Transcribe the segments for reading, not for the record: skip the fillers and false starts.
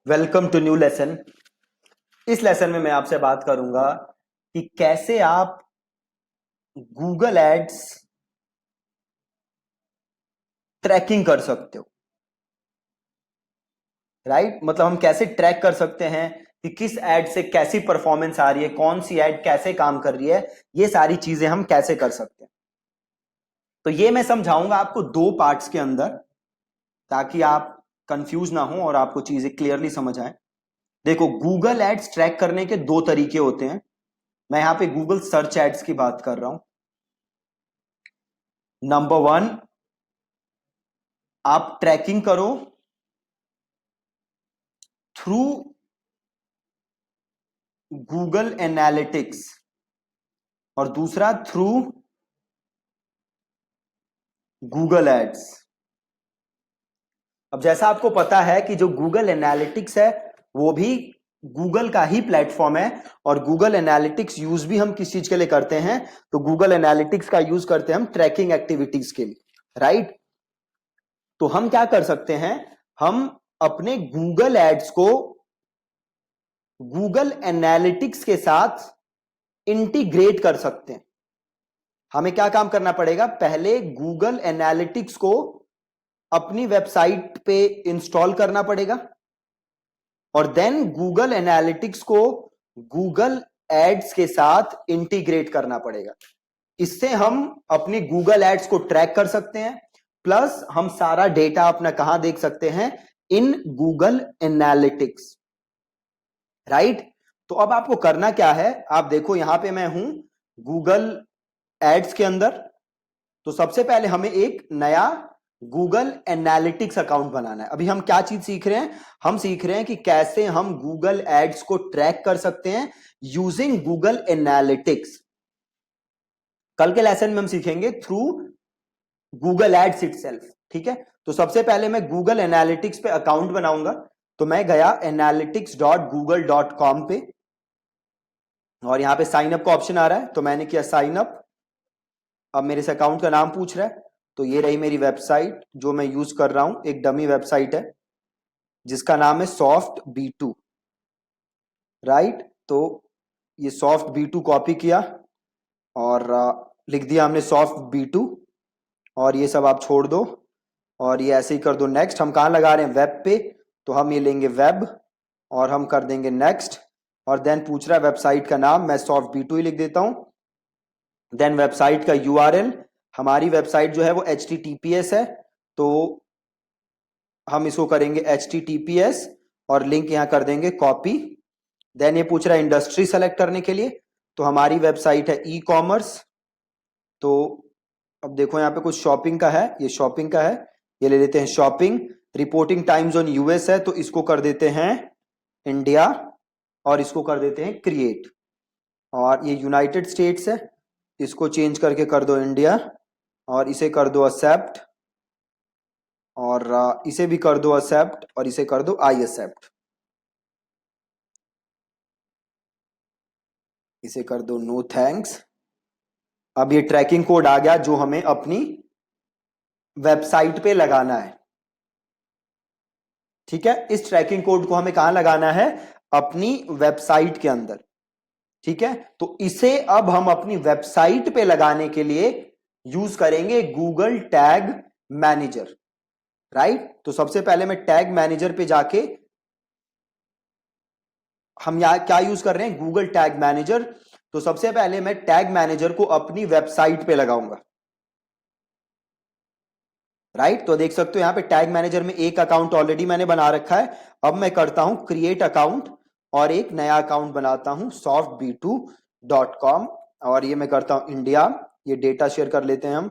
Welcome to new lesson. इस lesson में मैं आपसे बात करूंगा कि कैसे आप गूगल एड्स ट्रैकिंग कर सकते हो। राइट, मतलब हम कैसे ट्रैक कर सकते हैं कि किस एड से कैसी परफॉर्मेंस आ रही है, कौन सी एड कैसे काम कर रही है, ये सारी चीजें हम कैसे कर सकते हैं। तो ये मैं समझाऊंगा आपको दो पार्ट्स के अंदर, ताकि आप कंफ्यूज ना हो और आपको चीजें क्लियरली समझ आए। देखो, गूगल एड्स ट्रैक करने के दो तरीके होते हैं। मैं यहां पे गूगल सर्च एड्स की बात कर रहा हूं। नंबर वन, आप ट्रैकिंग करो थ्रू गूगल एनालिटिक्स, और दूसरा थ्रू गूगल एड्स। अब जैसा आपको पता है कि जो गूगल एनालिटिक्स है वो भी गूगल का ही प्लेटफॉर्म है, और गूगल एनालिटिक्स यूज भी हम किस चीज के लिए करते हैं, तो गूगल एनालिटिक्स का यूज करते हैं हम ट्रैकिंग एक्टिविटीज के लिए। राइट, तो हम क्या कर सकते हैं, हम अपने गूगल एड्स को गूगल एनालिटिक्स के साथ इंटीग्रेट कर सकते हैं। हमें क्या काम करना पड़ेगा, पहले गूगल एनालिटिक्स को अपनी वेबसाइट पे इंस्टॉल करना पड़ेगा, और देन गूगल एनालिटिक्स को गूगल एड्स के साथ इंटीग्रेट करना पड़ेगा। इससे हम अपनी गूगल एड्स को ट्रैक कर सकते हैं, प्लस हम सारा डेटा अपना कहां देख सकते हैं, इन गूगल एनालिटिक्स। राइट, तो अब आपको करना क्या है, आप देखो यहां पे मैं हूं गूगल एड्स के अंदर। तो सबसे पहले हमें एक नया गूगल एनालिटिक्स अकाउंट बनाना है। अभी हम क्या चीज सीख रहे हैं, हम सीख रहे हैं कि कैसे हम गूगल एड्स को ट्रैक कर सकते हैं यूजिंग गूगल एनालिटिक्स। कल के लेसन में हम सीखेंगे थ्रू गूगल एड्स इटसेल्फ। ठीक है, तो सबसे पहले मैं गूगल एनालिटिक्स पे अकाउंट बनाऊंगा। तो मैं गया analytics.google.com पे, और यहां पे साइन अप का ऑप्शन आ रहा है, तो मैंने किया साइन अप। अब मेरे से अकाउंट का नाम पूछ रहा है, तो ये रही मेरी वेबसाइट जो मैं यूज कर रहा हूं। एक डमी वेबसाइट है जिसका नाम है सॉफ्ट B2। राइट, तो ये सॉफ्ट B2 कॉपी किया और लिख दिया हमने सॉफ्ट B2, और ये सब आप छोड़ दो और ये ऐसे ही कर दो नेक्स्ट। हम कहाँ लगा रहे हैं, वेब पे, तो हम ये लेंगे वेब और हम कर देंगे नेक्स्ट। और देन पूछ रहा है वेबसाइट का नाम, मैं सॉफ्ट B2 ही लिख देता हूं। देन वेबसाइट का URL, हमारी वेबसाइट जो है वो HTTPS है, तो हम इसको करेंगे HTTPS और लिंक यहां कर देंगे कॉपी। देन ये पूछ रहा है इंडस्ट्री सेलेक्ट करने के लिए, तो हमारी वेबसाइट है ई-कॉमर्स। तो अब देखो यहाँ पे कुछ शॉपिंग का है, ये शॉपिंग का है, ये ले लेते हैं shopping. Reporting time zone US है, तो इसको कर देते हैं इंडिया, और इसको कर देते हैं क्रिएट। और ये यूनाइटेड स्टेट्स है, इसको चेंज करके कर दो इंडिया, और इसे कर दो एक्सेप्ट, और इसे भी कर दो एक्सेप्ट, और इसे कर दो आई एक्सेप्ट। इसे कर दो नो थैंक्स। अब ये ट्रैकिंग कोड आ गया जो हमें अपनी वेबसाइट पे लगाना है। ठीक है, इस ट्रैकिंग कोड को हमें कहां लगाना है, अपनी वेबसाइट के अंदर। ठीक है, तो इसे अब हम अपनी वेबसाइट पे लगाने के लिए यूज करेंगे गूगल टैग मैनेजर। राइट, तो सबसे पहले मैं टैग मैनेजर पे जाके, हम यहां क्या यूज कर रहे हैं, गूगल टैग मैनेजर। तो सबसे पहले मैं टैग मैनेजर को अपनी वेबसाइट पे लगाऊंगा। राइट, तो देख सकते हो यहां पे टैग मैनेजर में एक अकाउंट ऑलरेडी मैंने बना रखा है। अब मैं करता हूं क्रिएट अकाउंट, और एक नया अकाउंट बनाता हूं softb2.com, और ये मैं करता हूं इंडिया। ये डेटा शेयर कर लेते हैं हम,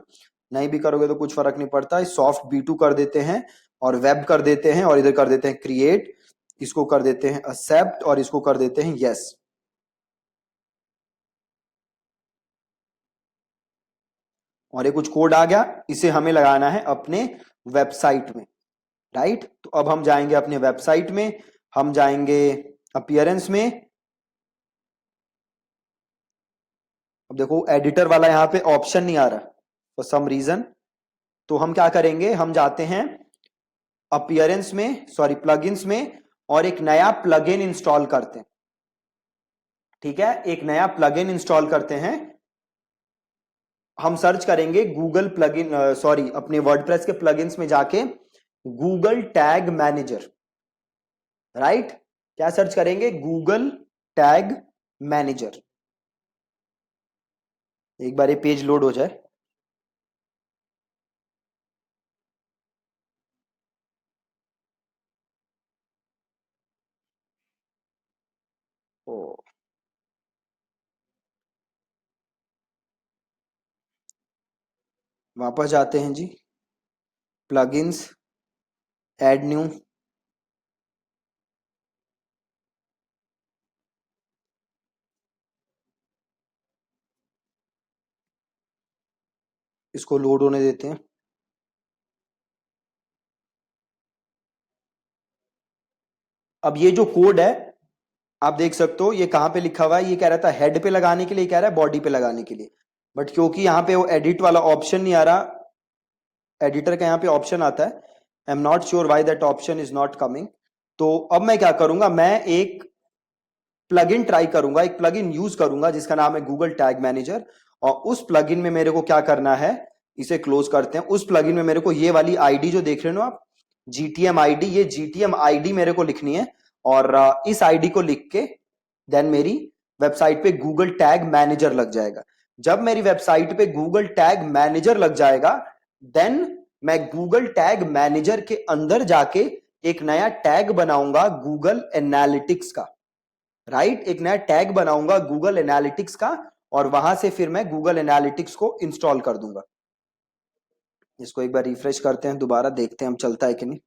नहीं भी करोगे तो कुछ फर्क नहीं पड़ता। softb2 कर देते हैं, और वेब कर देते हैं, और इधर कर देते हैं क्रिएट। इसको कर देते हैं एक्सेप्ट, और इसको कर देते हैं यस। और ये कुछ कोड आ गया, इसे हमें लगाना है अपने वेबसाइट में। राइट, तो अब हम जाएंगे अपने वेबसाइट में, हम जाएंगे अपीयरेंस में। अब देखो एडिटर वाला यहाँ पे ऑप्शन नहीं आ रहा फॉर सम रीजन, तो हम क्या करेंगे, हम जाते हैं अपीयरेंस में, सॉरी प्लगइन्स में, और एक नया प्लगइन इंस्टॉल करते हैं, ठीक है, एक नया प्लगइन इंस्टॉल करते हैं। हम सर्च करेंगे गूगल प्लगइन, सॉरी, अपने वर्डप्रेस के प्लगइन्स में जाके गूगल टैग मैनेजर, राइट, क्या सर्च करेंगे, गूगल टैग मैनेजर। एक बार ये पेज लोड हो जाए। ओ, वापस जाते हैं जी, प्लगइन्स, ऐड न्यू, इसको लोड होने देते हैं। अब ये जो कोड है आप देख सकते हो, ये कहां पे लिखा हुआ है, ये कह रहा था हेड पे लगाने के लिए, कह रहा है बॉडी पे लगाने के लिए, बट क्योंकि यहाँ पे वो एडिट वाला ऑप्शन नहीं आ रहा, एडिटर का यहाँ पे ऑप्शन आता है, I am not sure why that option is not coming. तो अब मैं क्या करूंगा, मैं एक प्लगइन ट्राई करूंगा, एक प्लगइन यूज करूंगा जिसका नाम है गूगल टैग मैनेजर। और उस प्लगइन में मेरे को क्या करना है, इसे क्लोज करते हैं। उस प्लगइन में मेरे को ये वाली आईडी जो देख रहे हो आप, जीटीएम आईडी, ये जीटीएम आईडी मेरे को लिखनी है, और इस आईडी को लिख के देन मेरी वेबसाइट पे गूगल टैग मैनेजर लग जाएगा। जब मेरी वेबसाइट पे गूगल टैग मैनेजर लग जाएगा, देन मैं गूगल टैग मैनेजर के अंदर जाके एक नया टैग बनाऊंगा गूगल एनालिटिक्स का, राइट, एक नया टैग बनाऊंगा गूगल एनालिटिक्स का, और वहां से फिर मैं गूगल एनालिटिक्स को इंस्टॉल कर दूंगा। इसको एक बार रिफ्रेश करते हैं, दोबारा देखते हैं हम चलता है कि नहीं।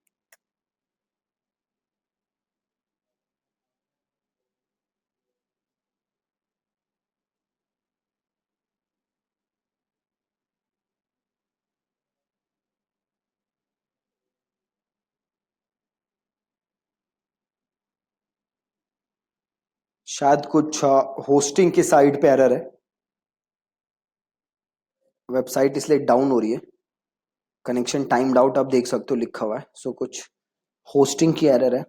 शायद कुछ होस्टिंग की साइड पे एरर है, वेबसाइट इसलिए डाउन हो रही है, कनेक्शन टाइम्ड आउट आप देख सकते हो लिखा हुआ है। सो कुछ होस्टिंग की एरर है।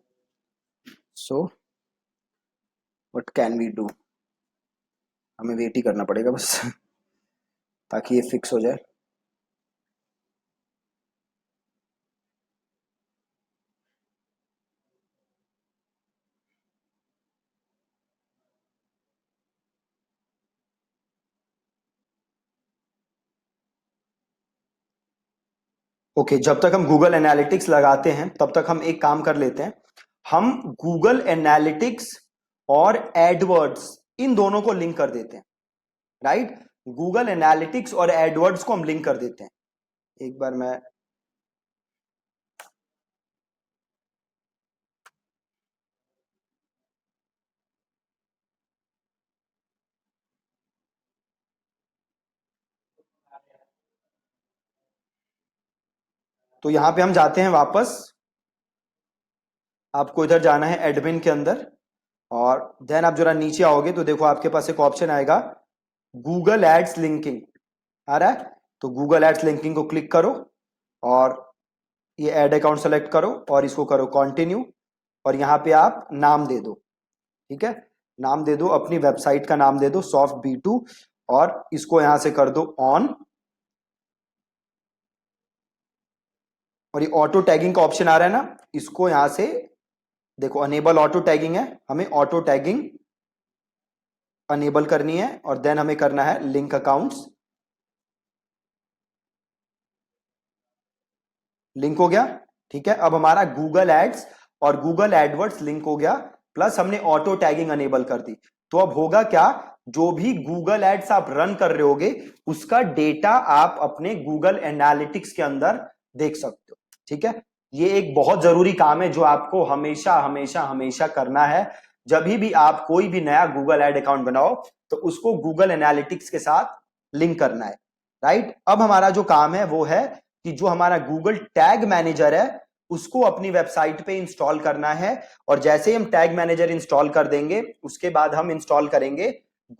So what can we do, हमें वेट ही करना पड़ेगा बस ताकि ये फिक्स हो जाए। ओके, जब तक हम गूगल एनालिटिक्स लगाते हैं तब तक हम एक काम कर लेते हैं, हम गूगल एनालिटिक्स और एडवर्ड्स इन दोनों को लिंक कर देते हैं, राइट, गूगल एनालिटिक्स और एडवर्ड्स को हम लिंक कर देते हैं। एक बार मैं, तो यहां पे हम जाते हैं वापस, आपको इधर जाना है एडमिन के अंदर, और देन आप जरा नीचे आओगे तो देखो आपके पास एक ऑप्शन आएगा गूगल एड्स लिंकिंग, आ रहा है, तो गूगल एड्स लिंकिंग को क्लिक करो, और ये एड अकाउंट सेलेक्ट करो और इसको करो कंटिन्यू, और यहां पे आप नाम दे दो, ठीक है, नाम दे दो, अपनी वेबसाइट का नाम दे दो सॉफ्ट B2, और इसको यहां से कर दो ऑन, और ये ऑटो टैगिंग का ऑप्शन आ रहा है ना, इसको यहां से देखो, अनेबल ऑटो टैगिंग है, हमें ऑटो टैगिंग अनेबल करनी है, और देन हमें करना है लिंक अकाउंट्स, लिंक हो गया, ठीक है। अब हमारा गूगल एड्स और गूगल एडवर्ड्स लिंक हो गया, प्लस हमने ऑटो टैगिंग अनेबल कर दी। तो अब होगा क्या, जो भी गूगल एड्स आप रन कर रहे होगे उसका डेटा आप अपने गूगल एनालिटिक्स के अंदर देख सकते हो, ठीक है। ये एक बहुत जरूरी काम है जो आपको हमेशा हमेशा हमेशा करना है। जब भी आप कोई भी नया गूगल एड अकाउंट बनाओ तो उसको गूगल एनालिटिक्स के साथ लिंक करना है, राइट। अब हमारा जो काम है वो है कि जो हमारा गूगल टैग मैनेजर है उसको अपनी वेबसाइट पे इंस्टॉल करना है, और जैसे ही हम टैग मैनेजर इंस्टॉल कर देंगे उसके बाद हम इंस्टॉल करेंगे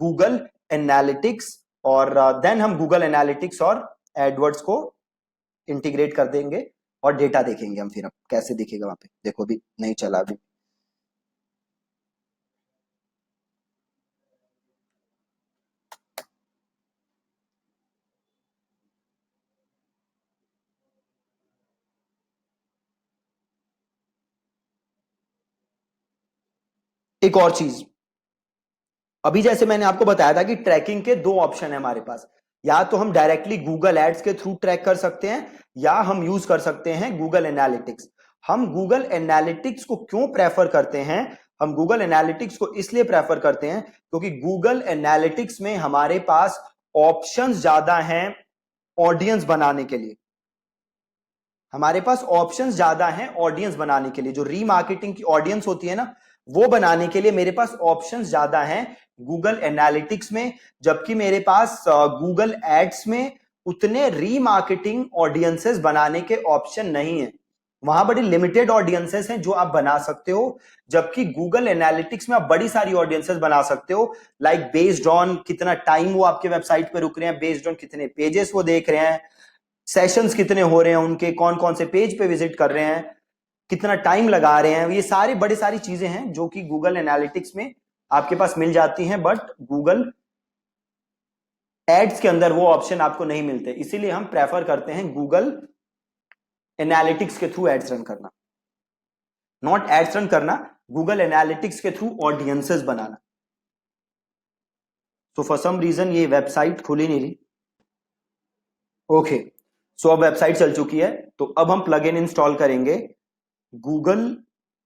गूगल एनालिटिक्स, और देन हम गूगल एनालिटिक्स और एडवर्ड्स को इंटीग्रेट कर देंगे और डेटा देखेंगे हम, फिर हम कैसे दिखेगा वहां पे, देखो अभी नहीं चला अभी, एक और चीज, अभी जैसे मैंने आपको बताया था कि ट्रैकिंग के दो ऑप्शन है हमारे पास, या तो हम डायरेक्टली गूगल एड्स के थ्रू ट्रैक कर सकते हैं या हम यूज कर सकते हैं गूगल एनालिटिक्स। हम गूगल एनालिटिक्स को क्यों प्रेफर करते हैं? हम गूगल एनालिटिक्स को इसलिए प्रेफर करते हैं क्योंकि गूगल एनालिटिक्स में हमारे पास ऑप्शंस ज्यादा हैं ऑडियंस बनाने के लिए। हमारे पास ऑप्शंस ज्यादा हैं ऑडियंस बनाने के लिए, जो रीमार्केटिंग की ऑडियंस होती है ना, वो बनाने के लिए मेरे पास ऑप्शंस ज्यादा हैं गूगल एनालिटिक्स में, जबकि मेरे पास गूगल एड्स में उतने रीमार्केटिंग ऑडियंसेस बनाने के ऑप्शन नहीं है। वहां बड़ी लिमिटेड ऑडियंसेस हैं जो आप बना सकते हो, जबकि गूगल एनालिटिक्स में आप बड़ी सारी ऑडियंसेस बना सकते हो, लाइक बेस्ड ऑन कितना टाइम वो आपके वेबसाइट पे रुक रहे हैं, बेस्ड ऑन कितने पेजेस वो देख रहे हैं, सेशंस कितने हो रहे हैं उनके, कौन कौन से पेज पे विजिट कर रहे हैं, कितना टाइम लगा रहे हैं। ये सारी बड़ी सारी चीजें हैं जो कि गूगल एनालिटिक्स में आपके पास मिल जाती हैं, बट गूगल एड्स के अंदर वो ऑप्शन आपको नहीं मिलते। इसीलिए हम प्रेफर करते हैं गूगल एनालिटिक्स के थ्रू एड्स रन करना, नॉट एड्स रन करना, गूगल एनालिटिक्स के थ्रू ऑडियंसेस बनाना। तो फॉर सम रीजन ये वेबसाइट खुल ही नहीं रही। ओके, सो अब वेबसाइट चल चुकी है, तो अब हम प्लगइन इंस्टॉल करेंगे गूगल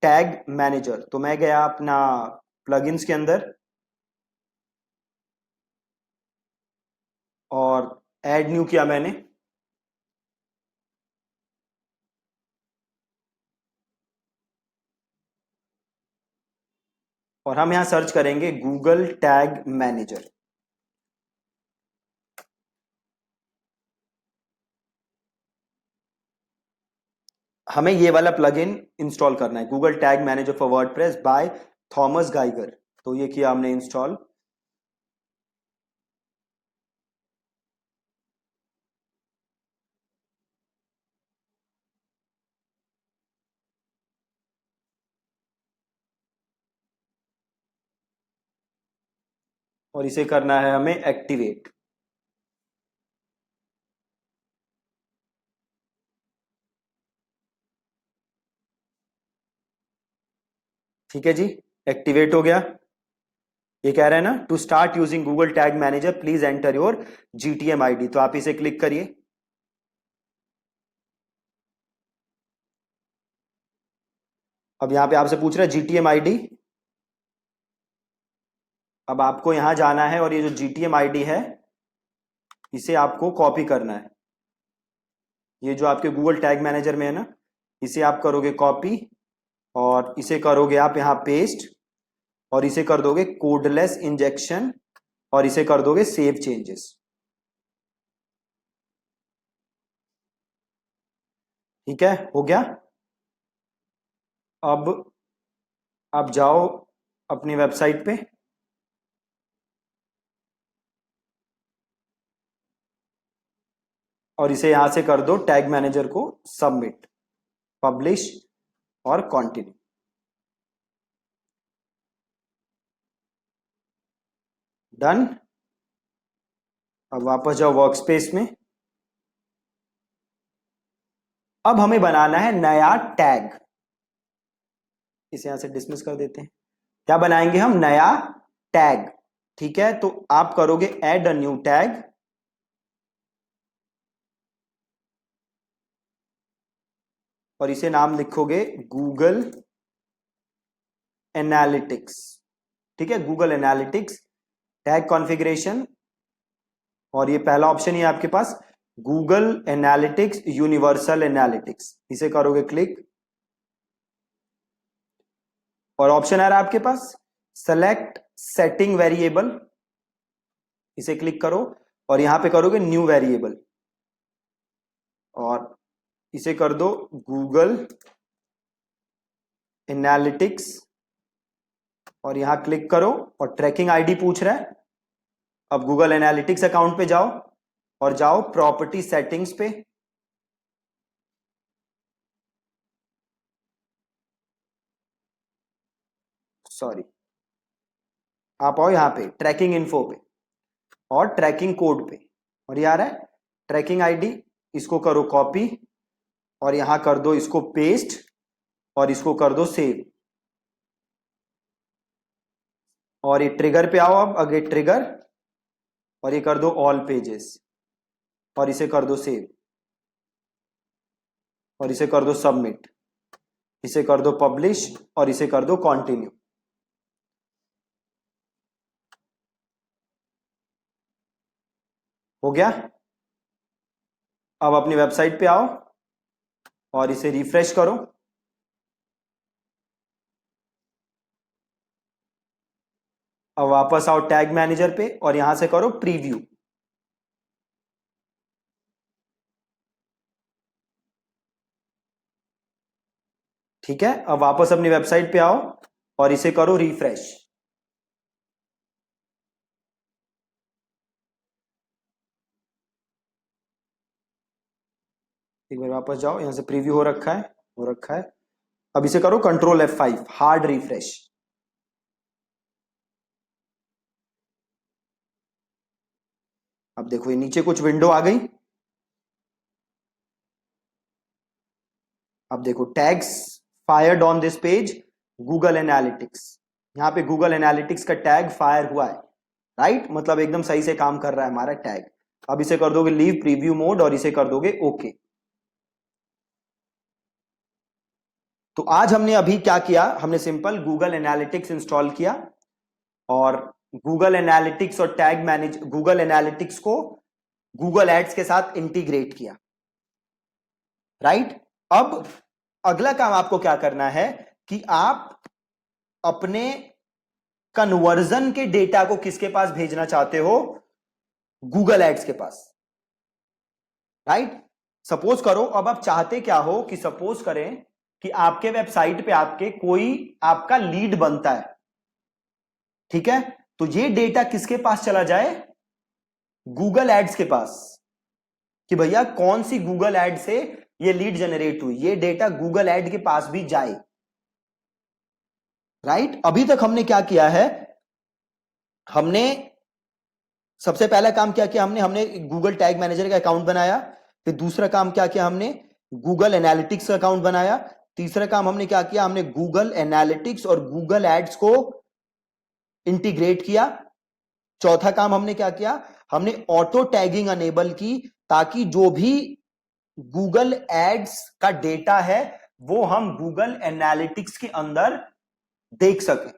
टैग मैनेजर। तो मैं गया अपना प्लगइन्स के अंदर और ऐड न्यू किया मैंने, और हम यहां सर्च करेंगे गूगल टैग मैनेजर। हमें ये वाला प्लगइन इंस्टॉल करना है, Google Tag manager for WordPress by Thomas Geiger. तो ये किया हमने इंस्टॉल। और इसे करना है हमें एक्टिवेट। ठीक है जी, एक्टिवेट हो गया। ये कह रहा है ना, to start using Google Tag Manager please enter your GTM ID. तो आप इसे क्लिक करिए। अब यहां पे आपसे पूछ रहा है जीटीएम आईडी। अब आपको यहां जाना है और ये जो जीटीएम आईडी है इसे आपको कॉपी करना है। ये जो आपके गूगल टैग मैनेजर में है ना, इसे आप करोगे कॉपी और इसे करोगे आप यहां पेस्ट और इसे कर दोगे कोडलेस इंजेक्शन और इसे कर दोगे सेव चेंजेस। ठीक है, हो गया। अब आप जाओ अपनी वेबसाइट पे और इसे यहां से कर दो टैग मैनेजर को सबमिट, पब्लिश और कंटिन्यू। डन। अब वापस जाओ वर्कस्पेस में। अब हमें बनाना है नया टैग। इसे यहां से डिसमिस कर देते हैं। क्या बनाएंगे हम? नया टैग। ठीक है, तो आप करोगे ऐड अ न्यू टैग और इसे नाम लिखोगे गूगल एनालिटिक्स। ठीक है, गूगल एनालिटिक्स टैग कॉन्फ़िगरेशन, और ये पहला ऑप्शन ही है आपके पास गूगल एनालिटिक्स यूनिवर्सल एनालिटिक्स। इसे करोगे क्लिक और ऑप्शन आ रहा है आपके पास सेलेक्ट सेटिंग वेरिएबल। इसे क्लिक करो और यहां पे करोगे न्यू वेरिएबल और इसे कर दो गूगल एनालिटिक्स और यहां क्लिक करो और ट्रैकिंग आईडी पूछ रहा है। अब गूगल एनालिटिक्स अकाउंट पे जाओ और जाओ प्रॉपर्टी सेटिंग्स पे, सॉरी, आप आओ यहां पे ट्रैकिंग इन्फो पे और ट्रैकिंग कोड पे, और ये आ रहा है ट्रैकिंग आईडी। इसको करो कॉपी और यहां कर दो इसको पेस्ट और इसको कर दो सेव। और ये ट्रिगर पे आओ, अब अगले ट्रिगर, और ये कर दो ऑल पेजेस, और इसे कर दो सेव, और इसे कर दो सबमिट, इसे कर दो पब्लिश, और इसे कर दो कंटिन्यू। हो गया। अब अपनी वेबसाइट पे आओ और इसे रिफ्रेश करो। अब वापस आओ टैग मैनेजर पे और यहां से करो प्रीव्यू। ठीक है, अब वापस अपनी वेबसाइट पे आओ और इसे करो रिफ्रेश। एक बार वापस जाओ, यहां से प्रीव्यू हो रखा है, हो रखा है। अब इसे करो कंट्रोल F5 हार्ड रिफ्रेश। अब देखो ये नीचे कुछ विंडो आ गई। अब देखो tags fired on this page Google analytics, यहां पे गूगल एनालिटिक्स का टैग फायर हुआ है, राइट, मतलब एकदम सही से काम कर रहा है हमारा टैग। अब इसे कर दोगे लीव प्रीव्यू मोड और इसे कर दोगे ओके। तो आज हमने अभी क्या किया, हमने सिंपल गूगल एनालिटिक्स इंस्टॉल किया और गूगल एनालिटिक्स और टैग मैनेज गूगल एनालिटिक्स को गूगल एड्स के साथ इंटीग्रेट किया, राइट। अब अगला काम आपको क्या करना है कि आप अपने कन्वर्जन के डेटा को किसके पास भेजना चाहते हो, गूगल एड्स के पास, राइट। सपोज करो, अब आप चाहते क्या हो कि सपोज करें कि आपके वेबसाइट पे आपके कोई आपका लीड बनता है, ठीक है, तो ये डेटा किसके पास चला जाए, गूगल एड्स के पास, कि भैया कौन सी गूगल एड से ये लीड जनरेट हुई, ये डेटा गूगल एड के पास भी जाए, राइट। अभी तक हमने क्या किया है, हमने सबसे पहला काम क्या किया, हमने हमने गूगल टैग मैनेजर का अकाउंट बनाया। फिर दूसरा काम क्या किया, हमने गूगल एनालिटिक्स का अकाउंट बनाया। तीसरा काम हमने क्या किया, हमने गूगल एनालिटिक्स और गूगल एड्स को इंटीग्रेट किया। चौथा काम हमने क्या किया, हमने ऑटो टैगिंग अनेबल की, ताकि जो भी गूगल एड्स का डेटा है वो हम गूगल एनालिटिक्स के अंदर देख सकें,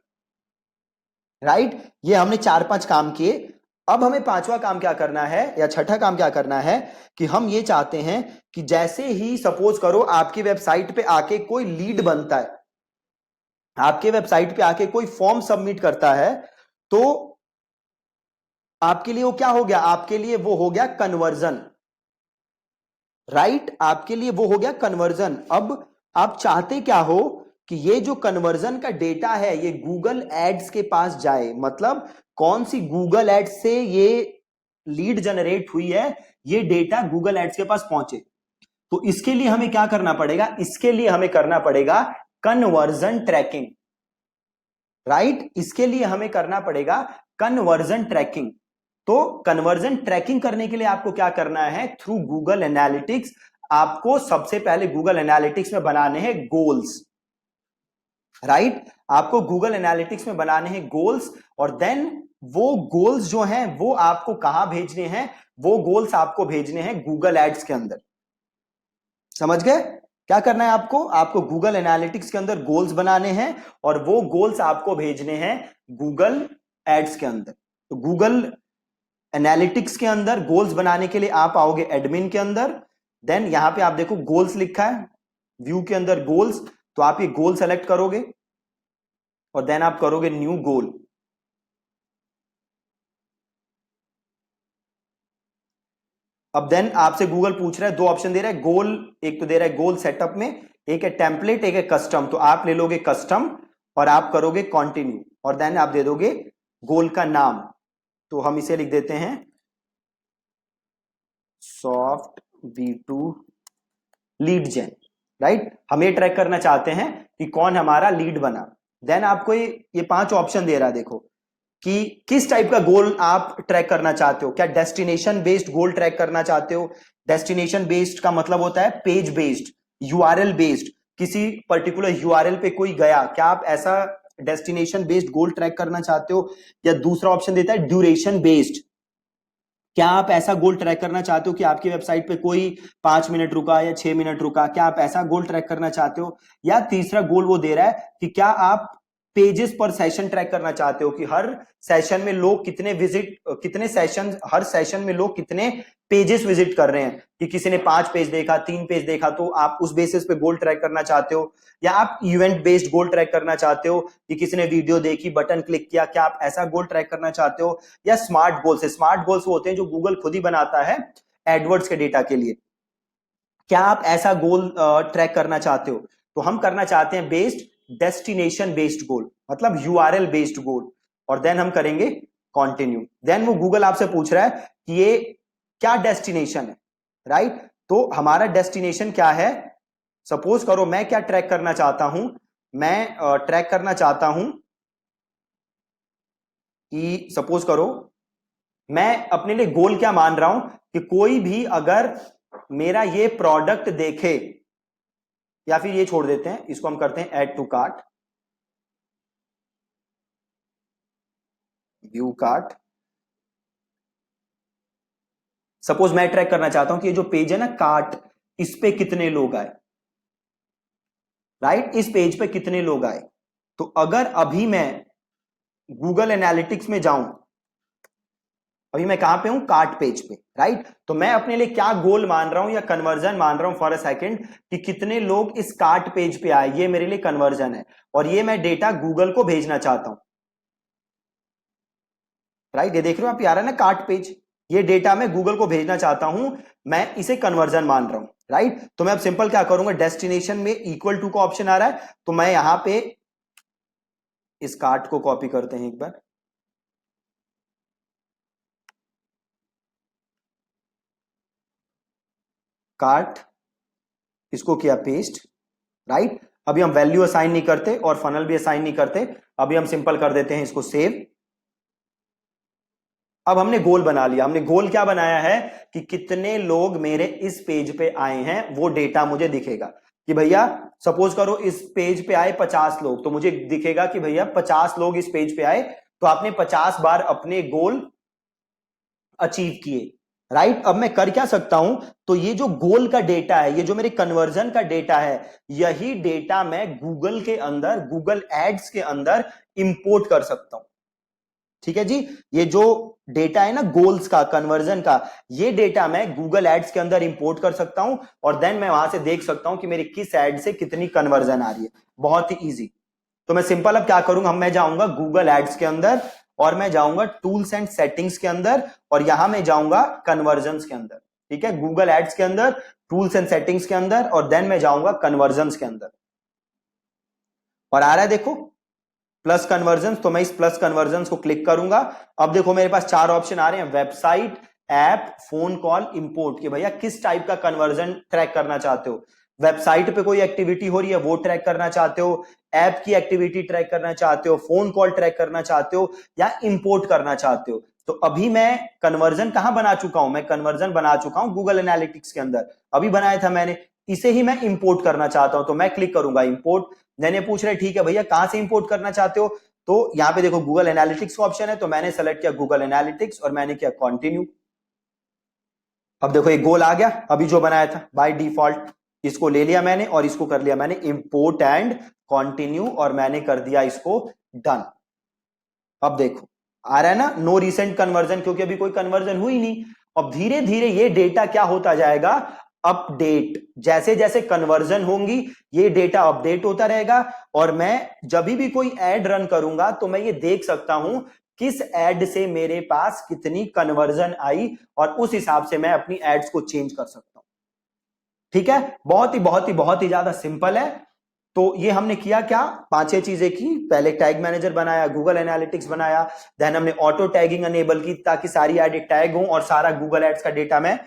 राइट। ये हमने 4-5 काम किए। अब हमें पांचवा काम क्या करना है, या छठा काम क्या करना है, कि हम ये चाहते हैं कि जैसे ही सपोज करो आपकी वेबसाइट पे आके कोई लीड बनता है, आपके वेबसाइट पे आके कोई फॉर्म सबमिट करता है, तो आपके लिए वो क्या हो गया, आपके लिए वो हो गया कन्वर्जन, राइट। आपके लिए वो हो गया कन्वर्जन। अब आप चाहते क्या हो कि ये जो कन्वर्जन का डेटा है ये गूगल एड्स के पास जाए, मतलब कौन सी गूगल एड्स से ये लीड जनरेट हुई है, ये डेटा गूगल एड्स के पास पहुंचे। तो इसके लिए हमें क्या करना पड़ेगा, इसके लिए हमें करना पड़ेगा कन्वर्जन ट्रैकिंग, राइट। इसके लिए हमें करना पड़ेगा कन्वर्जन ट्रैकिंग। तो कन्वर्जन ट्रैकिंग करने के लिए आपको क्या करना है, थ्रू गूगल एनालिटिक्स आपको सबसे पहले गूगल एनालिटिक्स में बनाने हैं गोल्स, राइट। आपको गूगल एनालिटिक्स में बनाने हैं गोल्स, और देन वो गोल्स जो हैं वो आपको कहां भेजने हैं, वो गोल्स आपको भेजने हैं गूगल एड्स के अंदर। समझ गए क्या करना है आपको, आपको गूगल एनालिटिक्स के अंदर गोल्स बनाने हैं और वो गोल्स आपको भेजने हैं गूगल एड्स के अंदर। तो गूगल एनालिटिक्स के अंदर गोल्स बनाने के लिए आप आओगे एडमिन के अंदर, देन यहां पे आप देखो गोल्स लिखा है, व्यू के अंदर गोल्स, तो आप ये गोल सेलेक्ट करोगे और देन आप करोगे न्यू गोल। अब देन आपसे गूगल पूछ रहा है, दो ऑप्शन दे रहा है गोल, एक तो दे रहा है गोल सेटअप में, एक है टेम्पलेट, एक है कस्टम। तो आप ले लोगे कस्टम और आप करोगे कंटिन्यू, और देन आप दे दोगे गोल का नाम। तो हम इसे लिख देते हैं सॉफ्ट V2 लीड जेन, राइट। हम ये ट्रैक करना चाहते हैं कि कौन हमारा लीड बना। देन आपको ये 5 ऑप्शन दे रहा है, देखो कि किस टाइप का गोल आप ट्रैक करना चाहते हो। क्या डेस्टिनेशन बेस्ड गोल ट्रैक करना चाहते हो, डेस्टिनेशन बेस्ड का मतलब होता है पेज बेस्ड, यूआरएल बेस्ड, किसी पर्टिकुलर यूआरएल पे कोई गया, क्या आप ऐसा डेस्टिनेशन बेस्ड गोल ट्रैक करना चाहते हो, या दूसरा ऑप्शन देता है ड्यूरेशन बेस्ड, क्या आप ऐसा गोल ट्रैक करना चाहते हो कि आपकी वेबसाइट पे कोई 5 मिनट रुका या 6 मिनट रुका, क्या आप ऐसा गोल ट्रैक करना चाहते हो, या तीसरा गोल वो दे रहा है कि क्या आप पेजेस पर सेशन ट्रैक करना चाहते हो कि हर सेशन में लोग कितने विजिट, कितने सेशन, हर सेशन में लोग कितने पेजेस विजिट कर रहे हैं, कि किसी ने 5 पेज देखा, 3 पेज देखा, तो आप उस बेसिस पे गोल ट्रैक करना चाहते हो, या आप इवेंट बेस्ड गोल ट्रैक करना चाहते हो कि किसी ने वीडियो देखी, बटन क्लिक किया, क्या आप ऐसा गोल ट्रैक करना चाहते हो, या स्मार्ट गोल्स है, स्मार्ट गोल्स वो होते हैं जो गूगल खुद ही बनाता है एडवर्ड्स के डेटा के लिए, क्या आप ऐसा गोल ट्रैक करना चाहते हो। तो हम करना चाहते हैं बेस्ड डेस्टिनेशन बेस्ड गोल, मतलब यूआरएल बेस्ड गोल, और देन हम करेंगे कंटिन्यू। देन वो गूगल आपसे पूछ रहा है कि ये क्या डेस्टिनेशन है, राइट। तो हमारा डेस्टिनेशन क्या है, सपोज करो मैं क्या ट्रैक करना चाहता हूं, मैं ट्रैक करना चाहता हूं कि सपोज करो मैं अपने लिए गोल क्या मान रहा हूं कि कोई भी अगर मेरा ये प्रोडक्ट देखे, या फिर ये छोड़ देते हैं, इसको हम करते हैं add to cart, view cart. Suppose मैं ट्रैक करना चाहता हूं कि ये जो पेज है ना कार्ट, इस पे कितने लोग आए, राइट, इस पेज पे कितने लोग आए। तो अगर अभी मैं गूगल एनालिटिक्स में जाऊं, अभी मैं कहां पे हूं, कार्ट पेज पे, राइट। तो मैं अपने लिए क्या गोल मान रहा हूं या कन्वर्जन मान रहा हूं फॉर अ सेकंड, कि कितने लोग इस कार्ट पेज पे आए, ये मेरे लिए कन्वर्जन है, और ये मैं डेटा गूगल को भेजना चाहता हूं, राइट। ये देख रहे हो आप, आ रहा है ना कार्ट पेज, ये डेटा मैं गूगल को भेजना चाहता हूं, मैं इसे कन्वर्जन मान रहा हूं, राइट। तो मैं अब सिंपल क्या करूंगा, डेस्टिनेशन में इक्वल टू का ऑप्शन आ रहा है, तो मैं यहां पे इस कार्ट को कॉपी करते हैं एक बार, कार्ट, इसको किया पेस्ट, राइट। अभी हम वैल्यू असाइन नहीं करते और फनल भी असाइन नहीं करते, अभी हम सिंपल कर देते हैं इसको सेव। अब हमने गोल बना लिया, हमने गोल क्या बनाया है कि कितने लोग मेरे इस पेज पे आए हैं, वो डेटा मुझे दिखेगा कि भैया सपोज करो इस पेज पे आए 50 लोग, तो मुझे दिखेगा कि भैया 50 लोग इस पेज पे आए, तो आपने 50 बार अपने गोल अचीव किए, राइट। अब मैं कर क्या सकता हूं, तो ये जो गोल का डेटा है, ये जो मेरे कन्वर्जन का डेटा है, यही डेटा मैं गूगल के अंदर, गूगल एड्स के अंदर इंपोर्ट कर सकता हूं, ठीक है जी। ये जो डेटा है ना गोल्स का, कन्वर्जन का, ये डेटा मैं गूगल एड्स के अंदर इंपोर्ट कर सकता हूं, और देन मैं वहां से देख सकता हूं कि मेरी किस एड से कितनी कन्वर्जन आ रही है, बहुत ही इजी। तो मैं सिंपल अब क्या करूंगा, मैं जाऊंगा गूगल एड्स के अंदर, और मैं जाऊंगा टूल्स एंड सेटिंग्स के अंदर, और यहां मैं जाऊंगा कन्वर्जन्स के अंदर, ठीक है, गूगल एड्स के अंदर, टूल्स एंड सेटिंग्स के अंदर, और देन मैं जाऊंगा कन्वर्जन्स के अंदर, और आ रहा है देखो प्लस कन्वर्जन, तो मैं इस प्लस कन्वर्जन को क्लिक करूंगा। अब देखो मेरे पास 4 ऑप्शन आ रहे हैं, website, app, phone call, import, कि भैया किस टाइप का कन्वर्जन ट्रैक करना चाहते हो, वेबसाइट पे कोई एक्टिविटी हो रही है वो ट्रैक करना चाहते हो, ऐप की एक्टिविटी ट्रैक करना चाहते हो, फोन कॉल ट्रैक करना चाहते हो, या इंपोर्ट करना चाहते हो। तो अभी मैं कन्वर्जन कहां बना चुका हूं, मैं कन्वर्जन बना चुका हूं गूगल एनालिटिक्स के अंदर, अभी बनाया था मैंने, इसे ही मैं इंपोर्ट करना चाहता हूं, तो मैं क्लिक करूंगा इंपोर्ट। मैंने पूछ रहे ठीक है भैया कहां से इंपोर्ट करना चाहते हो, तो यहां पे देखो गूगल एनालिटिक्स का ऑप्शन है, तो मैंने सेलेक्ट किया गूगल एनालिटिक्स और मैंने किया कंटिन्यू। अब देखो एक गोल आ गया, अभी जो बनाया था बाय डिफॉल्ट, इसको ले लिया मैंने और इसको कर लिया मैंने इंपोर्ट एंड कंटिन्यू, और मैंने कर दिया इसको डन। अब देखो आ रहा है ना नो रिसेंट कन्वर्जन, क्योंकि अभी कोई कन्वर्जन हुई नहीं। अब धीरे धीरे ये डेटा क्या होता जाएगा, अपडेट, जैसे जैसे कन्वर्जन होंगी ये डेटा अपडेट होता रहेगा, और मैं जब भी कोई एड रन करूंगा तो मैं ये देख सकता हूं किस एड से मेरे पास कितनी कन्वर्जन आई, और उस हिसाब से मैं अपनी एड्स को चेंज कर सकता हूं, ठीक है। बहुत ही ज्यादा सिंपल है। तो ये हमने किया क्या, 5-6 चीजें की, पहले टैग मैनेजर बनाया, गूगल एनालिटिक्स बनाया, देन हमने ऑटो टैगिंग अनेबल की ताकि सारी एड टैग हो और सारा गूगल एड्स का डेटा मैं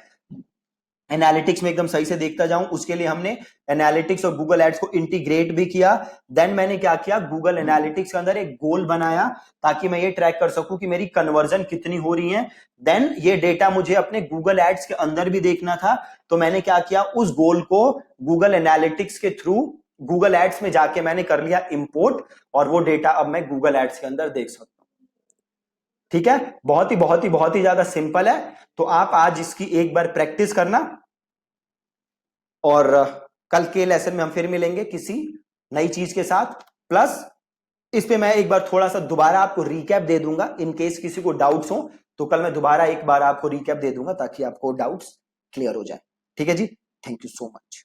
एनालिटिक्स में एकदम सही से देखता जाऊं, उसके लिए हमने एनालिटिक्स और गूगल एड्स को इंटीग्रेट भी किया। देन मैंने क्या किया, गूगल एनालिटिक्स के अंदर एक गोल बनाया ताकि मैं ये ट्रैक कर सकूं कि मेरी कन्वर्जन कितनी हो रही है। देन ये डेटा मुझे अपने गूगल एड्स के अंदर भी देखना था, तो मैंने क्या किया, उस गोल को गूगल एनालिटिक्स के थ्रू गूगल एड्स में जाके मैंने कर लिया इंपोर्ट और वो डेटा अब मैं गूगल एड्स के अंदर देख सकता हूं। ठीक है, बहुत ही ज्यादा सिंपल है। तो आप आज इसकी एक बार प्रैक्टिस करना और कल के लेसन में हम फिर मिलेंगे किसी नई चीज के साथ। प्लस इस पे मैं एक बार थोड़ा सा दोबारा आपको रिकैप दे दूंगा, इन केस किसी को डाउट्स हो तो कल मैं दोबारा एक बार आपको रिकैप दे दूंगा ताकि आपको डाउट्स क्लियर हो जाए। ठीक है जी, थैंक यू सो मच।